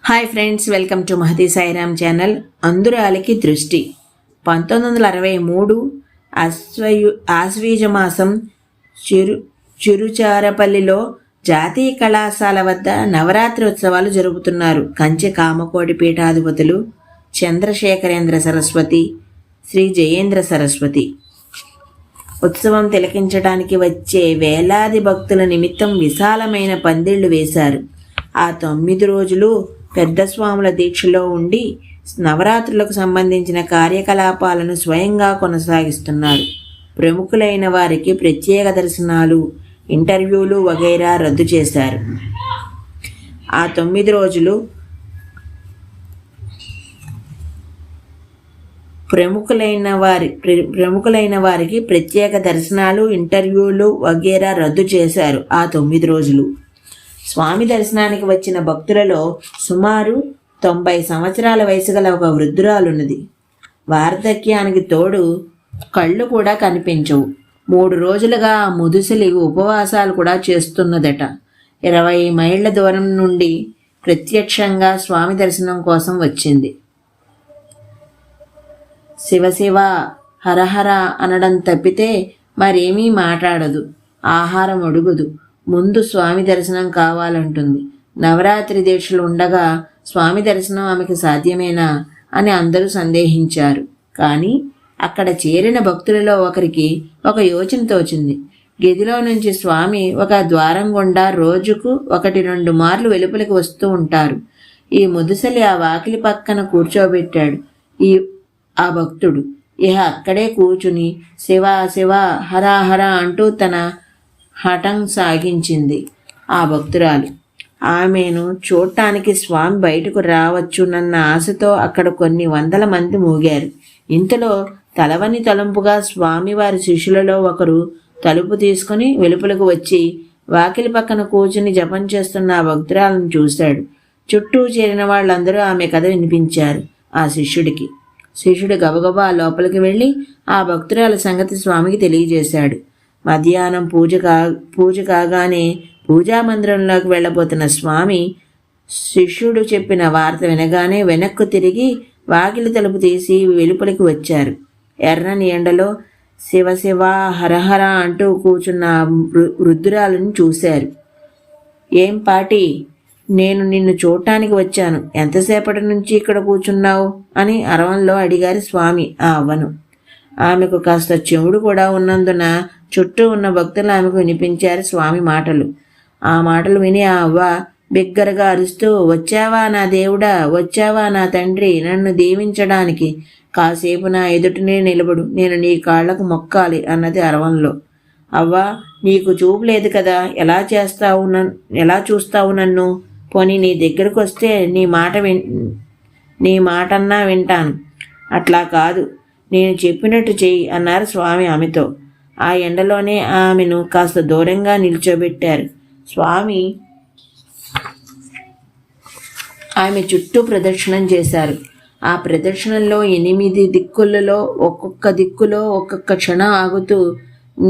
Hi friends, welcome to Mahathi Sairam channel. అందురాలికి దృష్టి. 1963 ఆశ్వీజ మాసం చిరుచారపల్లిలో జాతీయ కళాశాల వద్ద నవరాత్రి ఉత్సవాలు జరుపుతున్నారు. కంచె కామకోటి పీఠాధిపతులు చంద్రశేఖరేంద్ర సరస్వతి, శ్రీ జయేంద్ర సరస్వతి ఉత్సవం తిలకించడానికి వచ్చే వేలాది భక్తుల నిమిత్తం విశాలమైన పందిళ్లు వేశారు. ఆ 9 రోజులు పెద్ద స్వాముల దీక్షలో ఉండి నవరాత్రులకు సంబంధించిన కార్యకలాపాలను స్వయంగా కొనసాగిస్తున్నారు. ప్రముఖులైన వారికి ప్రత్యేక దర్శనాలు, ఇంటర్వ్యూలు వగైరా రద్దు చేశారు. ఆ 9 రోజులు ప్రముఖులైన వారికి ప్రత్యేక దర్శనాలు, ఇంటర్వ్యూలు వగైరా రద్దు చేశారు. ఆ 9 రోజులు స్వామి దర్శనానికి వచ్చిన భక్తులలో సుమారు 90 సంవత్సరాల వయసు గల ఒక వృద్ధురాలున్నది. వార్ధక్యానికి తోడు కళ్ళు కూడా కనిపించవు. 3 రోజులుగా ఆ ముదుసలి ఉపవాసాలు కూడా చేస్తున్నదట. 20 మైళ్ళ దూరం నుండి ప్రత్యక్షంగా స్వామి దర్శనం కోసం వచ్చింది. శివశివ హరహర అనడం తప్పితే మరేమీ మాట్లాడదు. ఆహారం అడుగుదు. ముందు స్వామి దర్శనం కావాలంటుంది. నవరాత్రి దీక్షలు ఉండగా స్వామి దర్శనం ఆమెకు సాధ్యమేనా అని అందరూ సందేహించారు. కానీ అక్కడ చేరిన భక్తులలో ఒకరికి ఒక యోచన తోచింది. గదిలో నుంచి స్వామి ఒక ద్వారం గుండా రోజుకు 1-2 మార్లు వెలుపలికి వస్తూ ఉంటారు. ఈ ముదుసలి ఆ వాకిలి పక్కన కూర్చోబెట్టాడు ఆ భక్తుడు. ఇహ అక్కడే కూర్చుని శివ శివ హర హర అంటూ తన హఠం సాగించింది ఆ భక్తురాలు. ఆమెను చూడటానికి స్వామి బయటకు రావచ్చునన్న ఆశతో అక్కడ కొన్ని వందల మంది మూగారు. ఇంతలో తలవని తలంపుగా స్వామివారి శిష్యులలో ఒకరు తలుపు తీసుకుని వెలుపలకు వచ్చి వాకిలి పక్కన కూర్చుని జపం చేస్తున్న ఆ భక్తురాలను చూశాడు. చుట్టూ చేరిన వాళ్ళందరూ ఆమె కథ వినిపించారు ఆ శిష్యుడికి. శిష్యుడు గబగబా లోపలికి వెళ్ళి ఆ భక్తురాల సంగతి స్వామికి తెలియజేశాడు. మధ్యాహ్నం పూజ కాగానే పూజా మందిరంలోకి వెళ్ళబోతున్న స్వామి శిష్యుడు చెప్పిన వార్త వినగానే వెనక్కు తిరిగి వాకిలి తలుపు తీసి వెలుపలికి వచ్చారు. ఎర్రని ఎండలో శివశివ హరహర అంటూ కూర్చున్న వృద్ధురాలను చూశారు. ఏం పాటి, నేను నిన్ను చూడటానికి వచ్చాను. ఎంతసేపటి నుంచి ఇక్కడ కూర్చున్నావు అని అరవంలో అడిగారు స్వామి ఆ అవ్వను. ఆమెకు కాస్త చెవుడు కూడా ఉన్నందున చుట్టూ ఉన్న భక్తులు ఆమెకు వినిపించారు స్వామి మాటలు. ఆ మాటలు విని ఆ అవ్వ బిగ్గరగా అరుస్తూ, వచ్చావా నా దేవుడా, వచ్చావా నా తండ్రి, నన్ను దీవించడానికి కాసేపు నా ఎదుటనే నిలబడు, నేను నీ కాళ్లకు మొక్కాలి అన్నది అరవంలో. అవ్వా, నీకు చూపు లేదు కదా, ఎలా చూస్తావు నన్ను? పోనీ నీ దగ్గరకు వస్తే నీ మాటన్నా వింటాను. అట్లా కాదు, నేను చెప్పినట్టు చెయ్యి అన్నారు స్వామి ఆమెతో. ఆ ఎండలోనే ఆమెను కాస్త దూరంగా నిల్చోబెట్టారు. స్వామి ఆమె చుట్టూ ప్రదక్షిణం చేశారు. ఆ ప్రదక్షిణంలో 8 దిక్కులలో ఒక్కొక్క దిక్కులో ఒక్కొక్క క్షణం ఆగుతూ,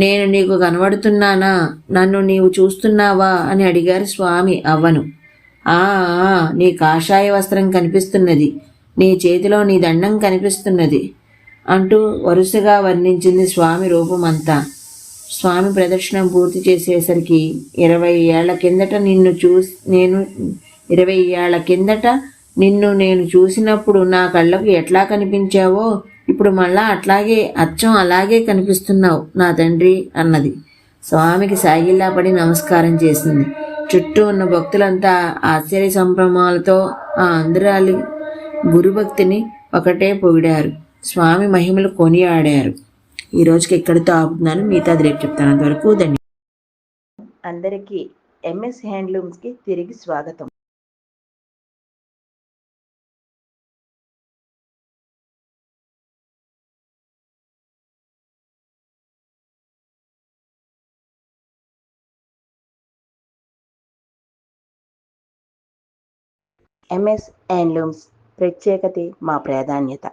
నేను నీకు కనబడుతున్నానా, నన్ను నీవు చూస్తున్నావా అని అడిగారు స్వామి అవ్వను. ఆ నీ కాషాయ వస్త్రం కనిపిస్తున్నది, నీ చేతిలో నీ దండం కనిపిస్తున్నది అంటూ వరుసగా వర్ణించింది స్వామి రూపమంతా. స్వామి ప్రదర్శనం పూర్తి చేసేసరికి 20 ఏళ్ల కిందట నిన్ను నేను చూసినప్పుడు నా కళ్ళకు ఎట్లా కనిపించావో ఇప్పుడు మళ్ళా అచ్చం అలాగే కనిపిస్తున్నావు నా తండ్రి అన్నది. స్వామికి సాగిల్లా పడి నమస్కారం చేసింది. చుట్టూ ఉన్న భక్తులంతా ఆశ్చర్య సంభ్రమాలతో ఆ అందరాలి గురుభక్తిని ఒకటే పొగిడారు. స్వామి మహిమలు కొనియాడారు. ఈ రోజుకి ఇక్కడితో ఆపుతున్నాను. మిగతాది రేపు చెప్తాను. అంతవరకు ధన్యవాదాలు. అందరికీ ఎంఎస్ హ్యాండ్లూమ్స్కి తిరిగి స్వాగతం. ఎంఎస్ హ్యాండ్లూమ్స్ ప్రత్యేకత, మా ప్రాధాన్యత.